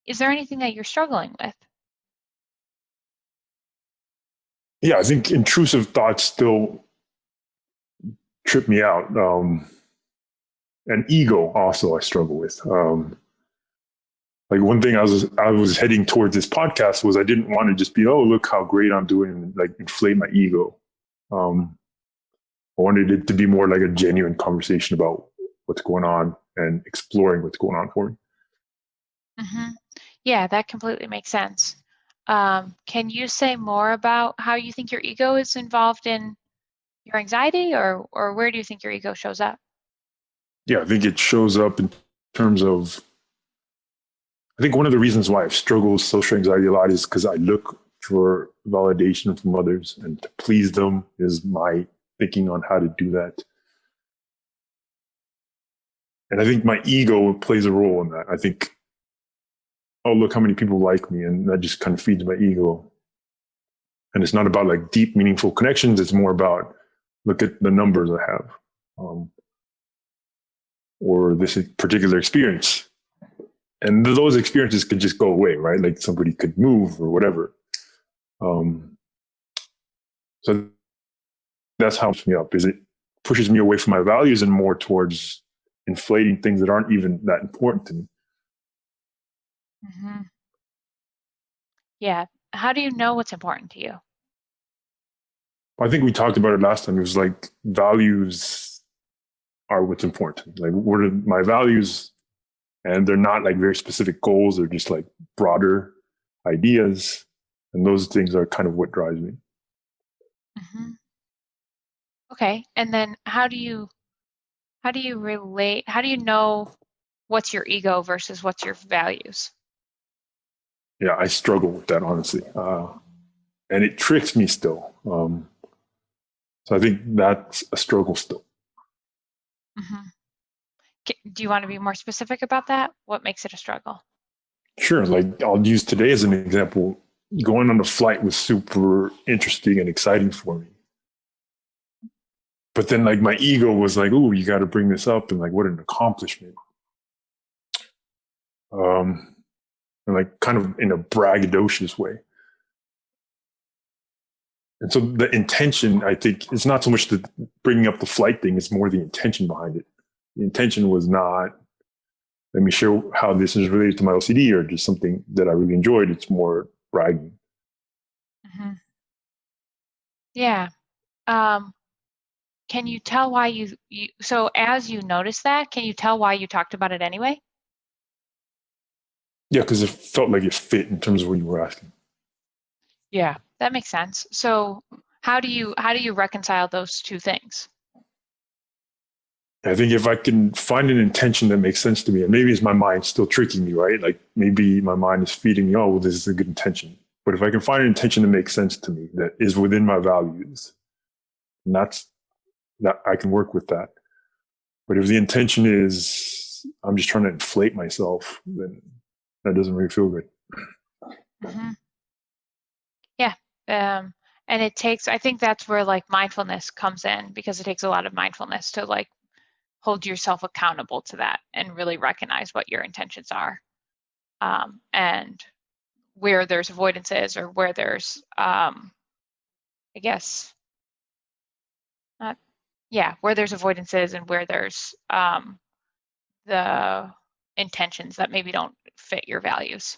Is there anything that you're struggling with? Yeah, I think intrusive thoughts still trip me out. And ego also I struggle with. Like one thing I was heading towards this podcast was I didn't want to just be, oh, look how great I'm doing, and like inflate my ego. Um, I wanted it to be more like a genuine conversation about what's going on and exploring what's going on for me. Mm-hmm. Yeah, that completely makes sense. Can you say more about how you think your ego is involved in your anxiety, or where do you think your ego shows up? Yeah, I think it shows up in terms of, I think one of the reasons why I've struggled with social anxiety a lot is because I look for validation from others, and to please them is my thinking on how to do that. And I think my ego plays a role in that. I think, oh, look how many people like me. And that just kind of feeds my ego. And it's not about like deep, meaningful connections. It's more about, look at the numbers I have, or this particular experience. And those experiences could just go away, right? Like somebody could move or whatever. So that's how it puts me up, is it pushes me away from my values and more towards inflating things that aren't even that important to me. Mm-hmm. Yeah. How do you know what's important to you? I think we talked about it last time. It was like values are what's important. Like, what are my values? And they're not like very specific goals. They're just like broader ideas. And those things are kind of what drives me. Mm-hmm. Okay. And then how do you relate? How do you know what's your ego versus what's your values? Yeah, I struggle with that, honestly. And it tricks me still. So I think that's a struggle still. Mm-hmm. Do you want to be more specific about that? What makes it a struggle? Sure. Like I'll use today as an example. Going on the flight was super interesting and exciting for me. But then like my ego was like, "Ooh, you got to bring this up," and like, what an accomplishment. Um, and like kind of in a braggadocious way. And so the intention, I think, is not so much the bringing up the flight thing; it's more the intention behind it. The intention was not, let me show how this is related to my OCD or just something that I really enjoyed. It's more bragging. Mm-hmm. Yeah. Um, can you tell why so as you notice that, can you tell why you talked about it anyway? Yeah, because it felt like it fit in terms of what you were asking. Yeah, that makes sense. So how do you reconcile those two things? I think if I can find an intention that makes sense to me, and maybe it's my mind still tricking me, right? Like maybe my mind is feeding me, oh, well, this is a good intention. But if I can find an intention that makes sense to me, that is within my values, and that's that I can work with that. But if the intention is I'm just trying to inflate myself, then that doesn't really feel good. Hmm. Yeah. Um, and I think that's where like mindfulness comes in because it takes a lot of mindfulness to like hold yourself accountable to that and really recognize what your intentions are. And where there's avoidances or where there's, I guess, not, yeah, where there's avoidances and where there's the intentions that maybe don't fit your values.